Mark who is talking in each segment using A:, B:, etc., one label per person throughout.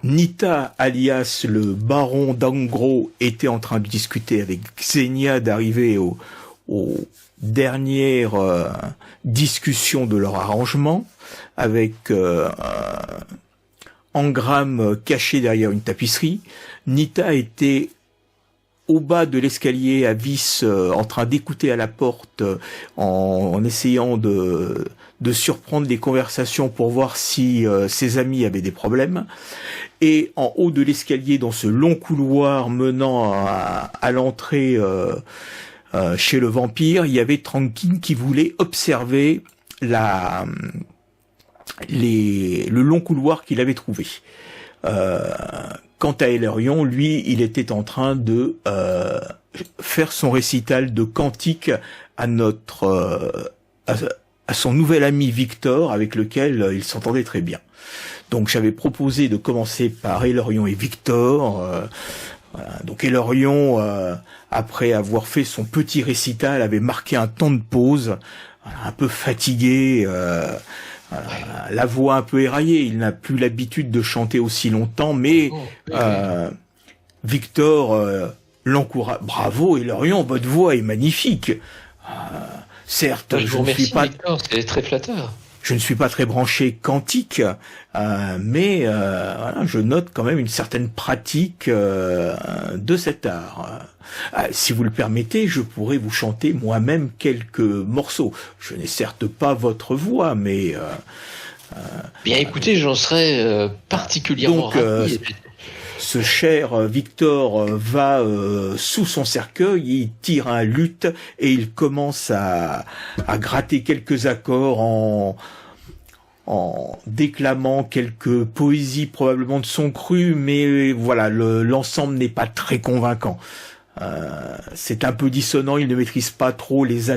A: Nita, alias le baron d'Angro, était en train de discuter avec Xenia, d'arriver aux dernières discussions de leur arrangement, avec Engram caché derrière une tapisserie. Nita était au bas de l'escalier à vis, en train d'écouter à la porte, en essayant de surprendre les conversations pour voir si ses amis avaient des problèmes. Et en haut de l'escalier, dans ce long couloir menant à l'entrée chez le vampire, il y avait Trankin qui voulait observer le long couloir qu'il avait trouvé. Quant à Elerion, lui, il était en train de faire son récital de cantique à son nouvel ami Victor, avec lequel il s'entendait très bien. Donc j'avais proposé de commencer par Elerion et Victor. Voilà. Donc Elerion, après avoir fait son petit récital, avait marqué un temps de pause, un peu fatigué, la voix un peu éraillée. Il n'a plus l'habitude de chanter aussi longtemps, mais Victor l'encourage. Bravo Elerion, votre voix est magnifique. Certes,
B: je ne suis pas. Victor, c'est très flatteur.
A: Je ne suis pas très branché quantique, mais voilà, je note quand même une certaine pratique de cet art. Si vous le permettez, je pourrais vous chanter moi-même quelques morceaux. Je n'ai certes pas votre voix, mais...
B: Bien écoutez, j'en serais particulièrement ravi.
A: Ce cher Victor va sous son cercueil, il tire un luth et il commence à gratter quelques accords en déclamant quelques poésies probablement de son cru, mais voilà, l'ensemble n'est pas très convaincant. C'est un peu dissonant, il ne maîtrise pas trop les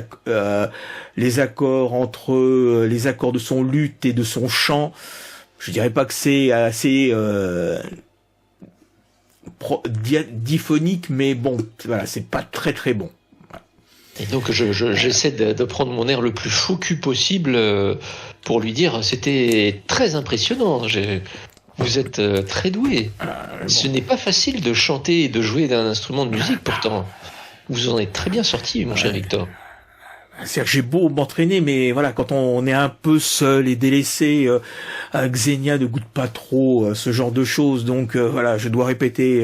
A: accords entre les accords de son luth et de son chant. Je dirais pas que c'est assez diphonique, mais bon, voilà, c'est pas très très bon. Voilà.
B: Et donc j'essaie de prendre mon air le plus focus possible pour lui dire c'était très impressionnant. Vous êtes très doué. Ce n'est pas facile de chanter et de jouer d'un instrument de musique, pourtant. Vous en êtes très bien sorti, mon cher Victor.
A: C'est-à-dire que j'ai beau m'entraîner, mais voilà, quand on est un peu seul et délaissé, Xenia ne goûte pas trop ce genre de choses, donc voilà, je dois répéter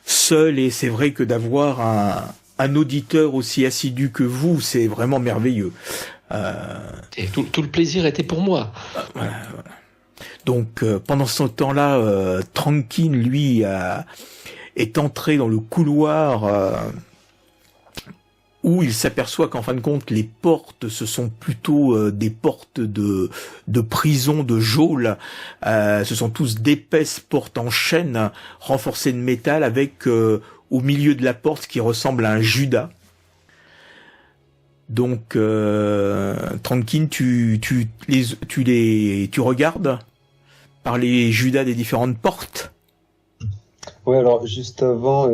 A: seul, et c'est vrai que d'avoir un auditeur aussi assidu que vous, c'est vraiment merveilleux.
B: Et tout le plaisir était pour moi.
A: Voilà. Donc pendant ce temps-là, Trankin, lui, est entré dans le couloir où il s'aperçoit qu'en fin de compte, les portes, ce sont plutôt des portes de prison, de geôle. Ce sont tous d'épaisses portes en chêne, renforcées de métal, avec au milieu de la porte ce qui ressemble à un Judas. Donc, Trankin, tu regardes par les Judas des différentes portes.
C: Ouais, alors juste avant,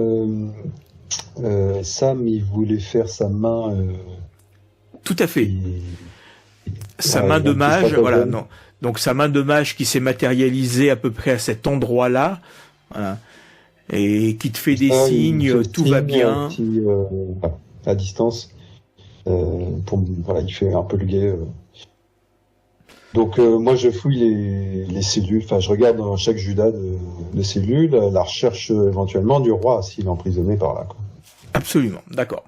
C: Sam, il voulait faire sa main.
A: Tout à fait. Sa main de mage, voilà. Non. Donc sa main de mage qui s'est matérialisée à peu près à cet endroit-là, voilà, et qui te fait des signes, tout va bien.
C: À distance. Voilà, il fait un peu le guet. Donc moi je fouille les cellules, enfin je regarde dans chaque Judas de cellules la recherche éventuellement du roi s'il est emprisonné par là, quoi.
A: Absolument, d'accord.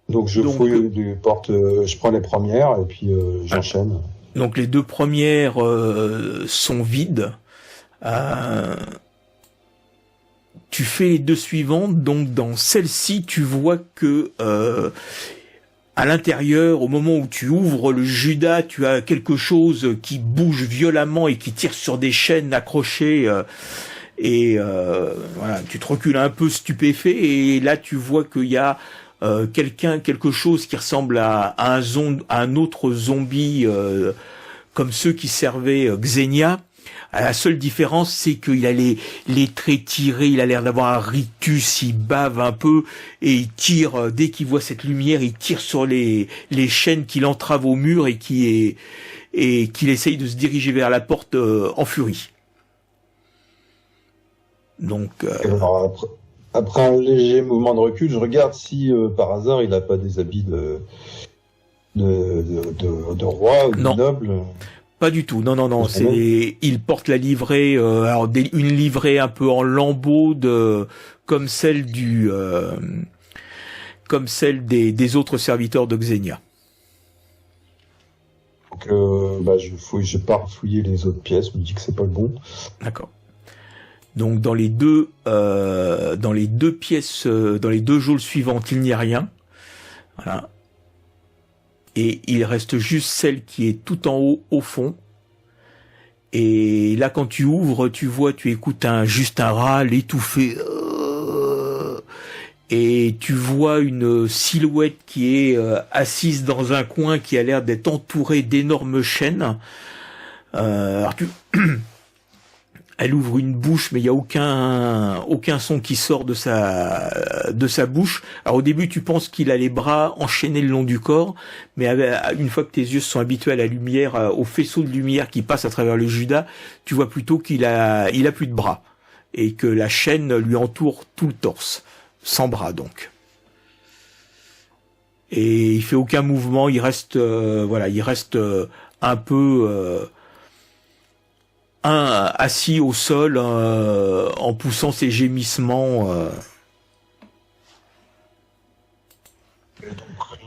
C: Donc je fouille des portes, je prends les premières et puis j'enchaîne.
A: Donc les deux premières sont vides. Tu fais les deux suivantes, donc dans celle-ci tu vois que à l'intérieur, au moment où tu ouvres le Judas, tu as quelque chose qui bouge violemment et qui tire sur des chaînes accrochées. Voilà, tu te recules un peu stupéfait et là tu vois qu'il y a quelque chose qui ressemble à un autre zombie comme ceux qui servaient Xenia. La seule différence, c'est qu'il a les traits tirés, il a l'air d'avoir un rictus, il bave un peu, et il tire, dès qu'il voit cette lumière, il tire sur les chaînes qu'il entrave au mur et qu'il essaye de se diriger vers la porte en furie. Donc,
C: Alors, après un léger mouvement de recul, je regarde si par hasard il n'a pas des habits de roi ou de
A: Non.
C: noble.
A: pas du tout. Non. Il porte la livrée, une livrée un peu en lambeaux comme celle des autres serviteurs de Xenia.
C: Donc, je pars fouiller les autres pièces. Je me dis que c'est pas le bon.
A: D'accord. Donc dans les deux pièces, dans les deux geôles suivantes, il n'y a rien. Voilà. Et il reste juste celle qui est tout en haut, au fond. Et là, quand tu ouvres, tu écoutes juste un râle étouffé. Et tu vois une silhouette qui est assise dans un coin, qui a l'air d'être entourée d'énormes chaînes. Elle ouvre une bouche, mais il y a aucun son qui sort de sa bouche. Alors au début, tu penses qu'il a les bras enchaînés le long du corps, mais une fois que tes yeux se sont habitués à la lumière, au faisceau de lumière qui passe à travers le Judas, tu vois plutôt qu'il a plus de bras et que la chaîne lui entoure tout le torse, sans bras donc. Et il fait aucun mouvement, il reste un peu assis au sol en poussant ses gémissements.
C: Donc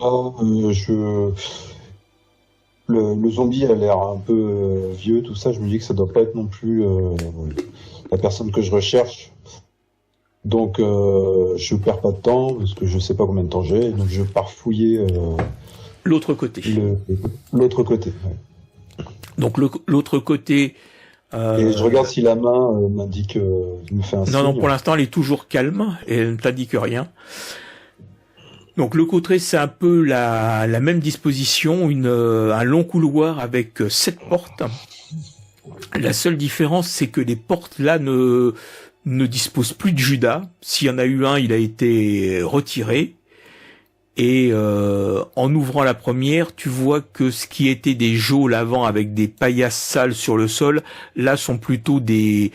C: là, le zombie a l'air un peu vieux, tout ça. Je me dis que ça doit pas être non plus la personne que je recherche. Donc je perds pas de temps parce que je sais pas combien de temps j'ai. Donc je pars fouiller
A: l'autre côté.
C: L'autre côté. Ouais.
A: Donc l'autre côté.
C: Et je regarde si la main m'indique, me fait un signe.
A: Non, pour l'instant, elle est toujours calme et elle ne t'indique rien. Donc le côté, c'est un peu la même disposition, un long couloir avec 7 portes. La seule différence, c'est que les portes là ne disposent plus de Judas. S'il y en a eu un, il a été retiré. Et en ouvrant la première, tu vois que ce qui était des geôles avant avec des paillasses sales sur le sol, là sont plutôt des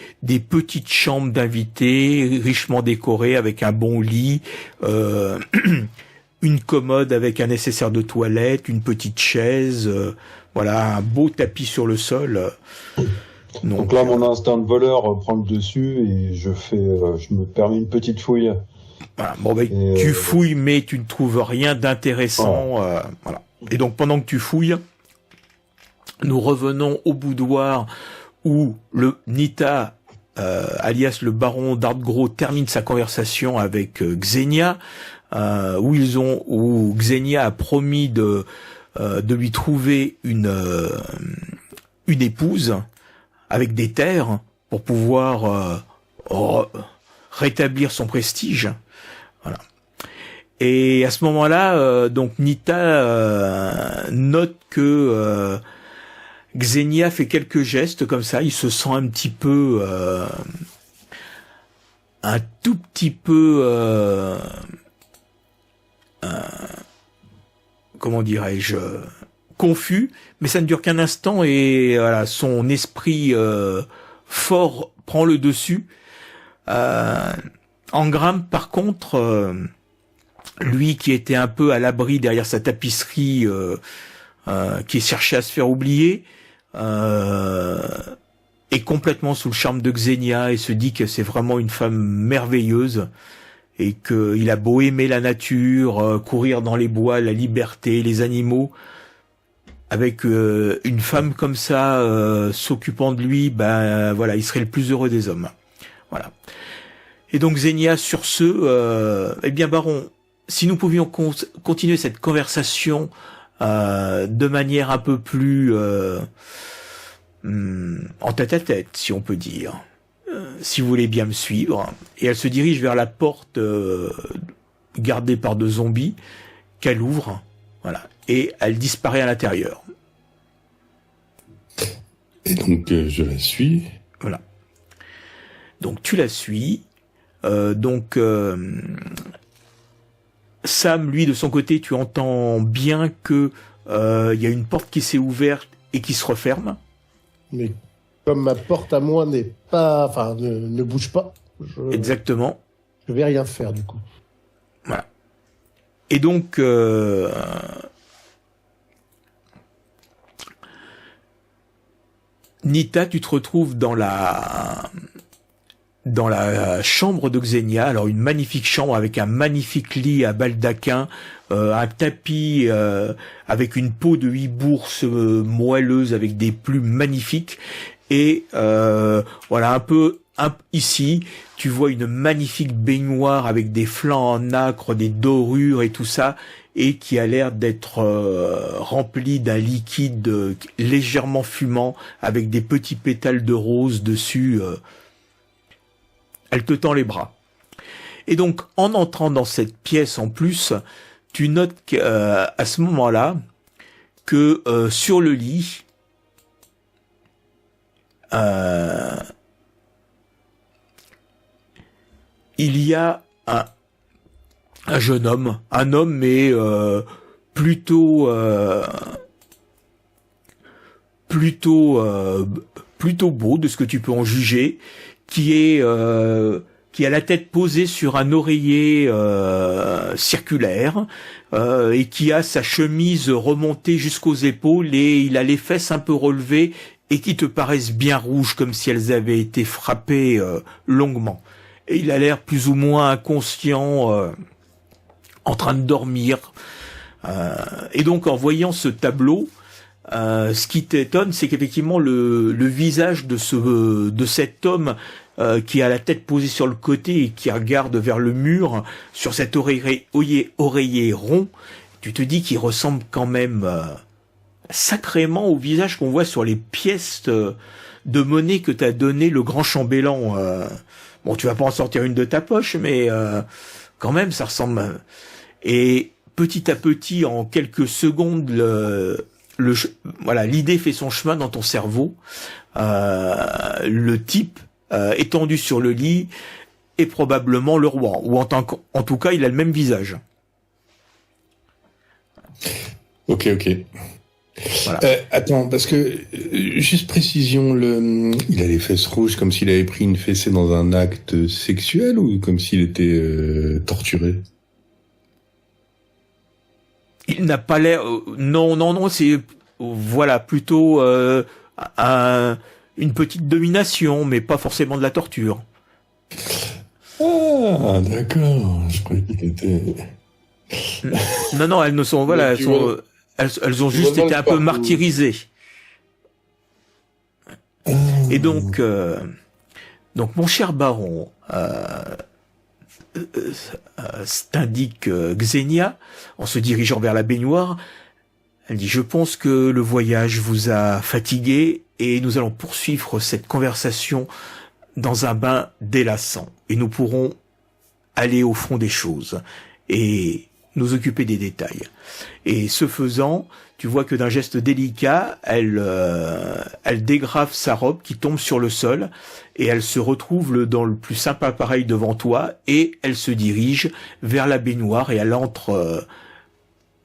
A: petites chambres d'invités richement décorées avec un bon lit, une commode avec un nécessaire de toilette, une petite chaise, voilà, un beau tapis sur le sol.
C: Donc là, mon instinct de voleur prend le dessus et je me permets une petite fouille.
A: Voilà. Tu fouilles, mais tu ne trouves rien d'intéressant. Voilà. Et donc, pendant que tu fouilles, nous revenons au boudoir où le Nita, alias le baron d'Ardgros, termine sa conversation avec Xenia, où Xenia a promis de lui trouver une épouse avec des terres pour pouvoir rétablir son prestige. Voilà. Et à ce moment-là, donc Nita note que Xenia fait quelques gestes comme ça. Il se sent un petit peu, un tout petit peu, comment dirais-je, confus. Mais ça ne dure qu'un instant et voilà, son esprit fort prend le dessus. Engram, par contre, lui qui était un peu à l'abri derrière sa tapisserie, qui cherchait à se faire oublier, est complètement sous le charme de Xenia et se dit que c'est vraiment une femme merveilleuse et qu'il a beau aimer la nature, courir dans les bois, la liberté, les animaux, avec une femme comme ça s'occupant de lui, voilà, il serait le plus heureux des hommes. Voilà. Et donc Xenia, sur ce, eh bien Baron, si nous pouvions continuer cette conversation de manière un peu plus en tête-à-tête, si on peut dire, si vous voulez bien me suivre. Et elle se dirige vers la porte gardée par 2 zombies qu'elle ouvre, voilà, et elle disparaît à l'intérieur.
D: Et donc je la suis.
A: Voilà. Donc tu la suis. Sam, lui, de son côté, tu entends bien que y a une porte qui s'est ouverte et qui se referme.
E: Mais comme ma porte à moi n'est pas, ne bouge pas.
A: Exactement.
E: Je vais rien faire du coup.
A: Voilà. Et donc, Nita, tu te retrouves dans la chambre de Xenia. Alors une magnifique chambre avec un magnifique lit à baldaquin, un tapis avec une peau de hibou moelleuse avec des plumes magnifiques. Et voilà, ici, tu vois une magnifique baignoire avec des flancs en nacre, des dorures et tout ça, et qui a l'air d'être remplie d'un liquide légèrement fumant avec des petits pétales de rose dessus. Elle te tend les bras. Et donc, en entrant dans cette pièce en plus, tu notes qu'à ce moment-là, que sur le lit, il y a un jeune homme, mais plutôt beau de ce que tu peux en juger, qui a la tête posée sur un oreiller circulaire et qui a sa chemise remontée jusqu'aux épaules et il a les fesses un peu relevées et qui te paraissent bien rouges comme si elles avaient été frappées longuement. Et il a l'air plus ou moins inconscient, en train de dormir. Et donc en voyant ce tableau, ce qui t'étonne, c'est qu'effectivement le visage de cet homme qui a la tête posée sur le côté et qui regarde vers le mur, sur cet oreiller rond, tu te dis qu'il ressemble quand même sacrément au visage qu'on voit sur les pièces de monnaie que t'as donné le grand chambellan. Bon, tu vas pas en sortir une de ta poche, mais quand même, ça ressemble. Et petit à petit, en quelques secondes, l'idée fait son chemin dans ton cerveau. Le type étendu sur le lit est probablement le roi, ou en tout cas, il a le même visage.
D: Ok.
A: Voilà.
D: Attends, parce que juste précision, il a les fesses rouges comme s'il avait pris une fessée dans un acte sexuel ou comme s'il était torturé?
A: Il n'a pas l'air. Non, c'est voilà plutôt une petite domination, mais pas forcément de la torture.
D: Ah, d'accord. Je croyais qu'il était.
A: Non, elles ne sont voilà, elles ont juste été un peu martyrisées. Et donc mon cher baron, t'indique Xenia, en se dirigeant vers la baignoire, elle dit: je pense que le voyage vous a fatigué et nous allons poursuivre cette conversation dans un bain délassant et nous pourrons aller au fond des choses et nous occuper des détails. Et ce faisant, tu vois que d'un geste délicat, elle dégrafe sa robe qui tombe sur le sol et elle se retrouve dans le plus simple appareil devant toi et elle se dirige vers la baignoire et elle entre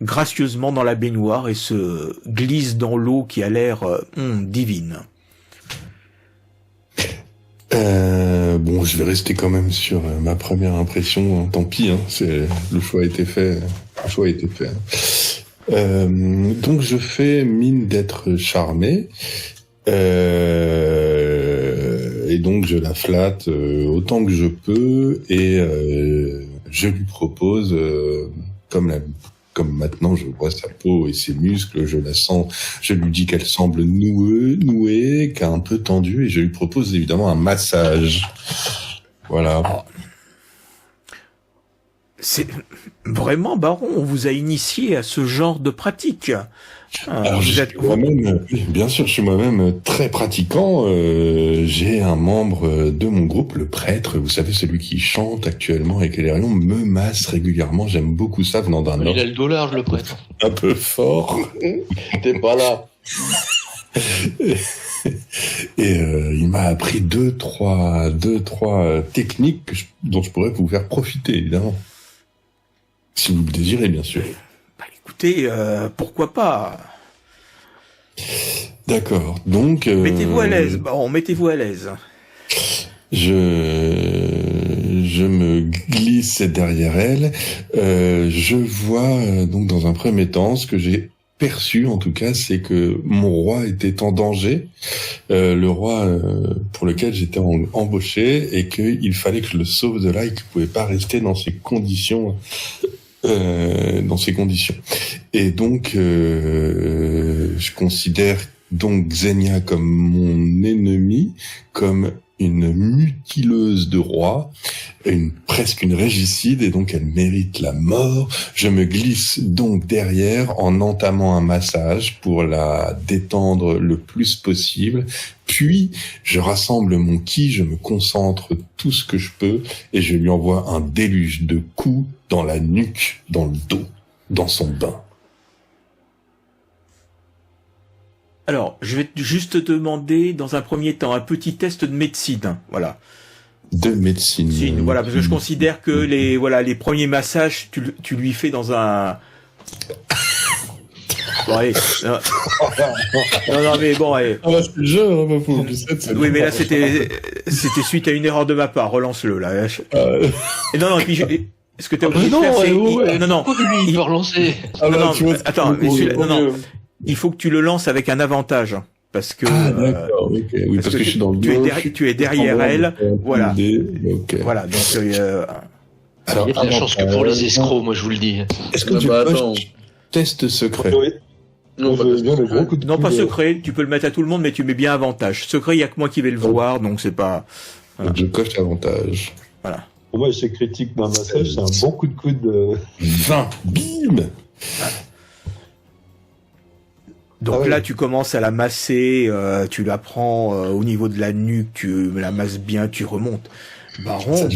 A: gracieusement dans la baignoire et se glisse dans l'eau qui a l'air divine.
D: Bon, je vais rester quand même sur ma première impression. Tant pis, hein, le choix a été fait. Donc je fais mine d'être charmé. Et donc je la flatte autant que je peux et je lui propose, comme maintenant je vois sa peau et ses muscles, je la sens, je lui dis qu'elle semble nouée, qu'elle est un peu tendue et je lui propose évidemment un massage. Voilà.
A: C'est vraiment, baron, on vous a initié à ce genre de pratique.
D: Alors, bien sûr, je suis moi-même très pratiquant. J'ai un membre de mon groupe, le prêtre, vous savez, celui qui chante actuellement avec Elérion, me masse régulièrement. J'aime beaucoup ça venant d'un homme.
B: Il a le dos large, le prêtre.
D: Un peu fort.
C: T'es pas là.
D: Et il m'a appris deux, trois techniques dont je pourrais vous faire profiter, évidemment. Si vous le désirez, bien sûr.
A: Bah, écoutez, pourquoi pas?
D: D'accord, donc...
A: Mettez-vous à l'aise, baron, mettez-vous à l'aise.
D: Je je me glisse derrière elle. Je vois donc dans un premier temps ce que j'ai perçu, en tout cas, c'est que mon roi était en danger, le roi pour lequel j'étais embauché, et qu'il fallait que je le sauve de là et qu'il pouvait pas rester dans ces conditions. Et donc, je considère donc Xenia comme mon ennemi, comme une mutileuse de roi, presque une régicide, et donc elle mérite la mort. Je me glisse donc derrière en entamant un massage pour la détendre le plus possible. Puis, je rassemble mon ki, je me concentre tout ce que je peux, et je lui envoie un déluge de coups dans la nuque, dans le dos, dans son bain.
A: Alors, je vais juste te demander, dans un premier temps, un petit test de médecine. Voilà.
D: De médecine.
A: Voilà, parce que je considère que les premiers massages, tu lui fais dans un... Bon, allez. Non, mais bon, allez.
D: Ah, là, c'est le jeu, hein,
A: oui, mais là, c'était suite à une erreur de ma part. Relance-le, là. Et non, et puis, ce que tu as obligé de faire, c'est... Non.
B: Lui, il va relancer.
A: Attends, non. Il faut que tu le lances avec un avantage. Parce que...
D: d'accord, ok. Oui, parce que je suis dans le dos.
A: Tu es derrière elle. Voilà.
D: Okay.
A: Voilà, donc...
B: Alors, il y a de la chance que pour les escrocs, moi, je vous le dis.
D: Est-ce que tu test secret?
C: Non,
A: pas secret, tu peux le mettre à tout le monde, mais tu mets bien avantage. Secret, il y a que moi qui vais le voir, donc c'est pas...
D: Voilà. Donc je coche avantage.
C: Voilà. Pour moi, c'est critique d'un massage, c'est un bon coup de coude.
D: 20, bim.
A: Donc là, tu commences à la masser, tu la prends au niveau de la nuque, tu la masses bien, tu remontes. Baron,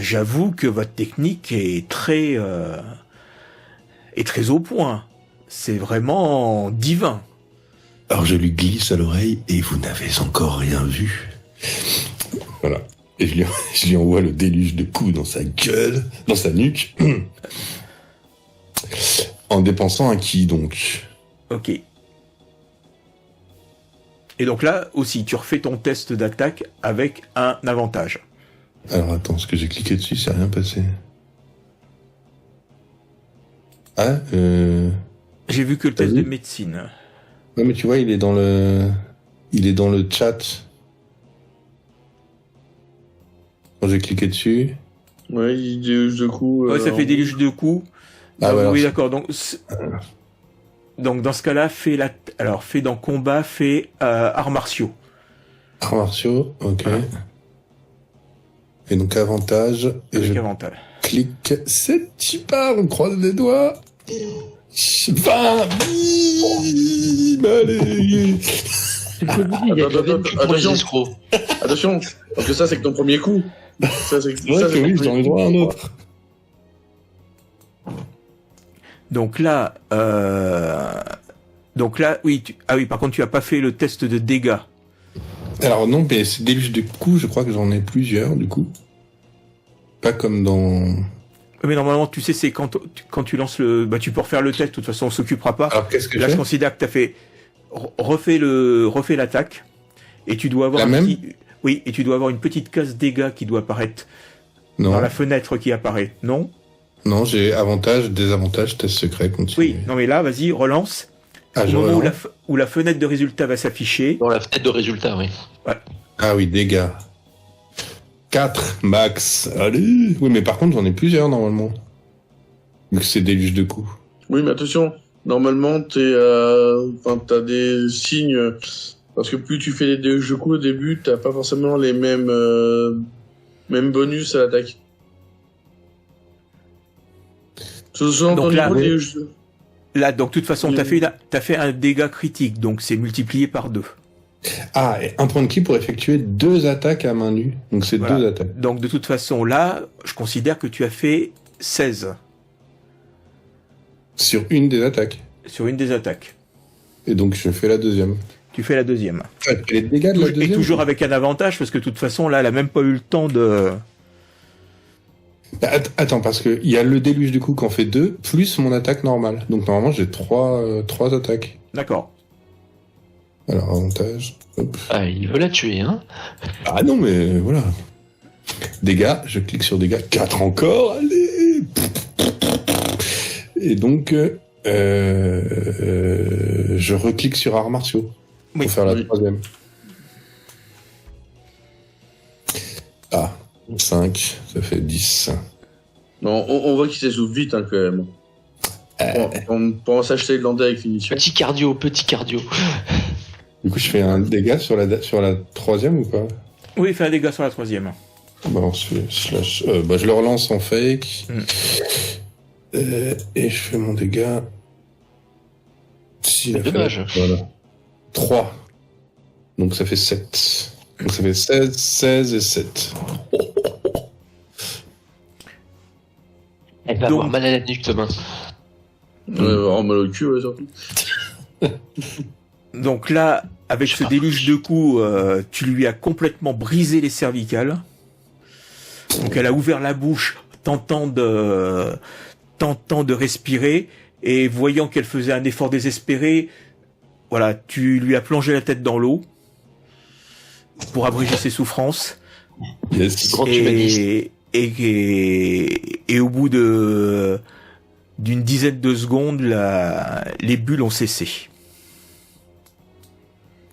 A: j'avoue que votre technique est très au point. C'est vraiment divin.
D: Alors je lui glisse à l'oreille, et vous n'avez encore rien vu. Voilà. Et je lui envoie le déluge de coups dans sa gueule, dans sa nuque. En dépensant un ki, donc.
A: Ok. Et donc là aussi, tu refais ton test d'attaque avec un avantage.
D: Alors attends, ce que j'ai cliqué dessus, c'est rien passé. Ah,
A: J'ai vu que le test de médecine.
D: Ouais, mais tu vois, il est dans le chat. Quand j'ai cliqué dessus.
E: Ouais, il déluge de coups.
A: Ouais, ça fait déluge de coups.
D: Ah ouais,
A: oui, d'accord. Donc dans ce cas-là, fais dans combat, fais arts martiaux.
D: Arts martiaux, ok. Voilà. Et donc avantage.
A: Avec avantage.
D: Clique, c'est super, on croise les doigts. 20, bim, allez.
E: Attention, parce que ça c'est que ton premier coup. Ça, c'est
D: que oui, j'en ai droit à un autre.
A: Donc là, oui. Par contre, tu as pas fait le test de dégâts.
D: Alors non, mais c'est déluge de coups. Je crois que j'en ai plusieurs du coup. Pas comme dans.
A: Mais normalement, tu sais, c'est quand tu lances le, tu peux refaire le test. De toute façon, on s'occupera pas.
D: Alors qu'est-ce que
A: là, je considère que t'as fait refais l'attaque et tu dois avoir oui, et tu dois avoir une petite case dégâts qui doit apparaître dans la fenêtre qui apparaît. Non.
D: Non, j'ai avantage, désavantage, test secret, continue.
A: Oui, non mais là, vas-y, relance. Au moment où la fenêtre de résultat va s'afficher.
B: Dans la fenêtre de résultat, oui.
A: Ouais.
D: Ah oui, dégâts. 4 max. Allez. Oui, mais par contre, j'en ai plusieurs normalement. Donc c'est déluge de coups.
E: Oui, mais attention. Normalement, t'as des signes. Parce que plus tu fais des déluges de coups au début, t'as pas forcément les mêmes bonus à l'attaque.
A: Donc là, donc de toute façon, t'as fait un dégât critique, donc c'est multiplié par 2.
D: Ah, et un point de ki pour effectuer 2 attaques à main nue. Donc c'est 2 attaques.
A: Donc de toute façon, là, je considère que tu as fait 16.
D: Sur une des attaques.
A: Sur une des attaques.
D: Et donc je fais la deuxième.
A: Tu fais la deuxième.
D: Et les dégâts de la deuxième.
A: Et toujours avec un avantage, parce que de toute façon, là, elle a même pas eu le temps de...
D: Attends, parce que il y a le déluge du coup qu'en fait 2, plus mon attaque normale. Donc normalement j'ai 3 attaques.
A: D'accord.
D: Alors avantage. Hop.
B: Ah, il veut la tuer, hein.
D: Ah non, mais voilà. Dégâts, je clique sur dégâts, 4 encore, allez. Et donc, je reclique sur arts martiaux
A: Oui.
D: pour faire la
E: Oui.
D: troisième. Ah, 5, ça fait 10.
E: Non, on voit qu'il s'essouffle vite, hein, quand même. On pense s'acheter le landais avec finition.
B: Petit cardio.
D: Du coup, je fais un dégât sur la troisième ou pas?
A: Oui, il fait un dégât sur la troisième.
D: Balance slash. Je le relance en fake. Et je fais mon dégât.
B: C'est dommage.
D: Voilà. 3. Donc ça fait 7. Donc ça fait 16 et 7.
B: Elle va
A: Donc-
B: avoir mal à la nuque demain.
E: En mal au cul, ouais, surtout.
A: Donc là, avec ce déluge de coups, tu lui as complètement brisé les cervicales. Donc elle a ouvert la bouche, tentant de respirer, et voyant qu'elle faisait un effort désespéré, voilà, tu lui as plongé la tête dans l'eau pour abréger ses souffrances.
D: Yes.
B: Grand humaniste.
A: Et au bout d'une dizaine de secondes, les bulles ont cessé.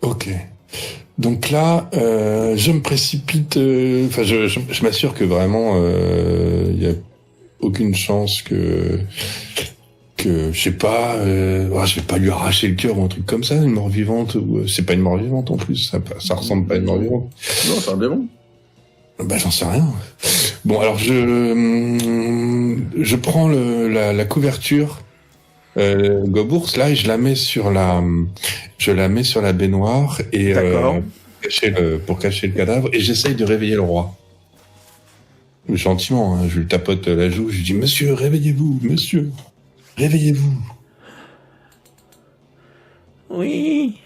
D: Ok. Donc là, je me précipite. Je m'assure que vraiment, il y a aucune chance que je sais pas. Je vais pas lui arracher le cœur ou un truc comme ça, une mort vivante. Ou c'est pas une mort vivante en plus. Ça ressemble pas à une mort vivante.
E: Non, c'est un démon.
D: Bah j'en sais rien. Bon alors je prends la couverture Gobours là et je la mets sur la baignoire et
A: D'accord.
D: pour cacher le cadavre et j'essaye de réveiller le roi. Gentiment, hein, je lui tapote la joue, je lui dis monsieur réveillez-vous, monsieur réveillez-vous.
A: Oui.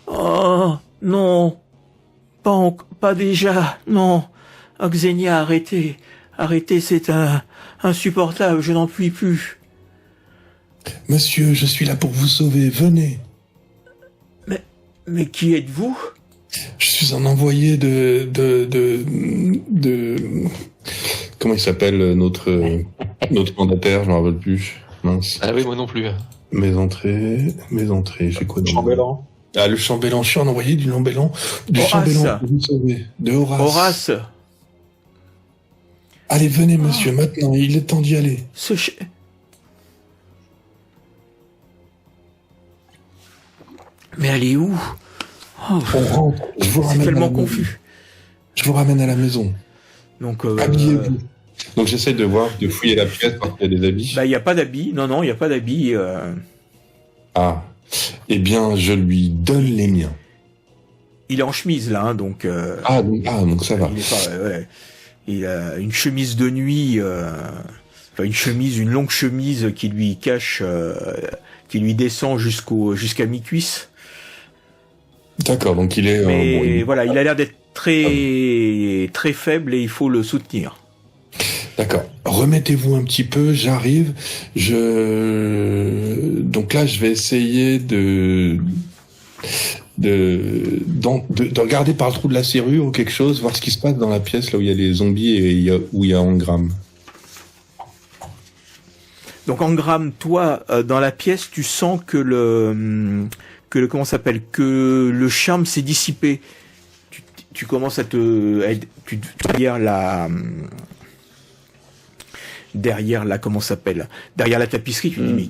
A: Oh, non. Pas déjà, non. Oh, Xenia, arrêtez. Arrêtez, c'est insupportable, je n'en puis plus.
D: Monsieur, je suis là pour vous sauver, venez.
A: Mais qui êtes-vous?
D: Je suis un envoyé de comment il s'appelle notre mandataire, je m'en rappelle plus. Mince.
B: Ah oui, moi non plus.
D: Mes entrées, j'ai quoi dans
C: Chambellan.
D: Ah, le chambellan, je suis un envoyé du chambellan. Du
A: Horace.
D: chambellan pour vous sauver. De Horace.
A: Horace,
D: Allez, venez, monsieur, maintenant, il est temps d'y aller.
A: Mais elle est où? Oh,
D: On rentre, je vous
A: c'est
D: ramène
A: tellement
D: à la maison.
A: confus.
D: Je vous ramène à la maison.
A: Donc,
D: Habillez-vous. Donc j'essaie de fouiller la pièce parce qu'il y a des habits.
A: bah, il n'y a pas d'habit. Non, il n'y a pas d'habit.
D: Ah. Eh bien, je lui donne les miens.
A: Il est en chemise, là, hein, donc...
D: donc ça va.
A: Il est pas, ouais. Il a une chemise de nuit, une longue chemise qui lui cache, qui lui descend jusqu'à mi-cuisse.
D: D'accord, donc il est...
A: Mais voilà, il a l'air d'être très faible et il faut le soutenir.
D: D'accord. Remettez-vous un petit peu, j'arrive. Donc là, je vais essayer de regarder par le trou de la serrure ou quelque chose, voir ce qui se passe dans la pièce là où il y a les zombies et où il y a Engram.
A: Donc Engram, toi, dans la pièce, tu sens que le charme s'est dissipé. Tu commences à derrière la tapisserie, tu te dis mais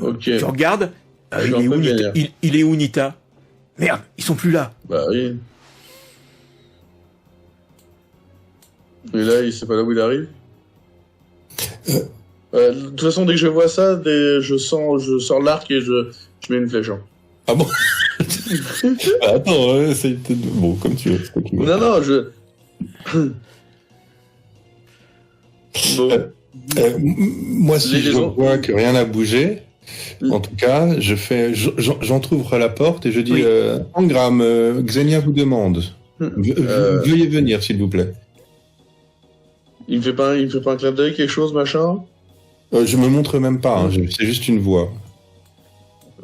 E: Ok.
A: tu regardes,
E: Je suis un peu vénère.
A: il est où Nita? Merde, ils sont plus là.
E: Bah oui. Et là, il sait pas là où il arrive. De toute façon, dès que je vois ça, je sors l'arc et je mets une flèche. Hein.
D: Ah bon? Attends, c'est bon, comme tu veux. c'est toi qui veux.
E: Non, je... Bon.
D: Moi, si je vois que rien n'a bougé, en tout cas, j'entrouvre la porte et je dis
A: Oui.
D: Engram, Xenia vous demande. Veuillez venir, s'il vous plaît.
E: Il me fait pas un clin d'œil, quelque chose, machin?
D: Je me montre même pas, hein, c'est juste une voix.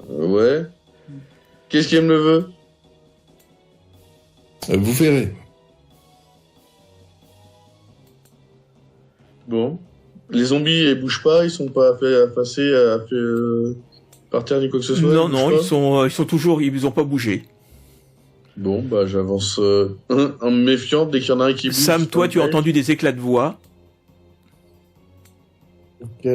E: Ouais. Qu'est-ce qu'elle me veut?
D: Vous verrez.
E: Bon. Les zombies, ils bougent pas, ils sont pas effacés, par terre ni quoi que ce soit.
A: Non,
E: ils
A: non,
E: bougent
A: ils sont toujours, ils ont pas bougé.
E: Bon, bah j'avance en me méfiant dès qu'il y en a un qui bouge.
A: Sam, toi, tu as entendu des éclats de voix.
F: Ok.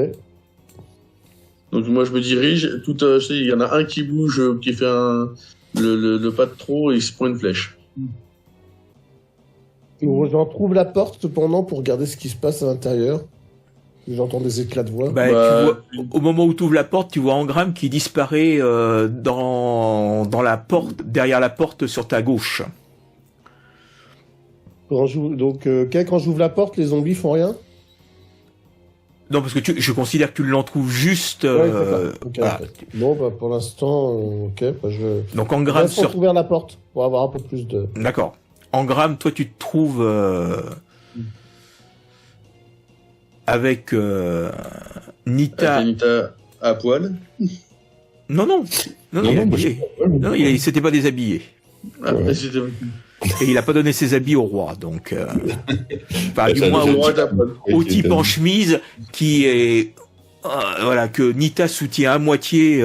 E: Donc moi je me dirige, je sais, il y en a un qui bouge, qui fait le pas de trop et il se prend une flèche.
F: J'en trouve la porte cependant pour regarder ce qui se passe à l'intérieur. J'entends des éclats de voix.
A: Bah, tu vois, au moment où tu ouvres la porte, tu vois Engram qui disparaît dans la porte, derrière la porte sur ta gauche.
F: Quand j'ouvre la porte, les zombies font rien?
A: Non, parce que je considère que tu l'entrouves juste.
F: Ouais, d'accord. Ok,
A: voilà.
F: ok. Bon, bah pour l'instant, ok. Bah,
A: Donc
F: je
A: Engram
F: laisse ouvrir la porte pour avoir un peu plus de.
A: D'accord. Engram, toi, tu te trouves avec Nita.
E: Avec Nita à poil.
A: Non, non, non, il est habillé. Non, il s'était pas déshabillé.
E: Après, c'était...
A: Et il a pas donné ses habits au roi, donc. Enfin, du
D: Ça
A: moins
E: le
A: au
E: roi
A: type,
E: à poil.
A: au type en chemise qui est. Voilà, que Nita soutient à moitié.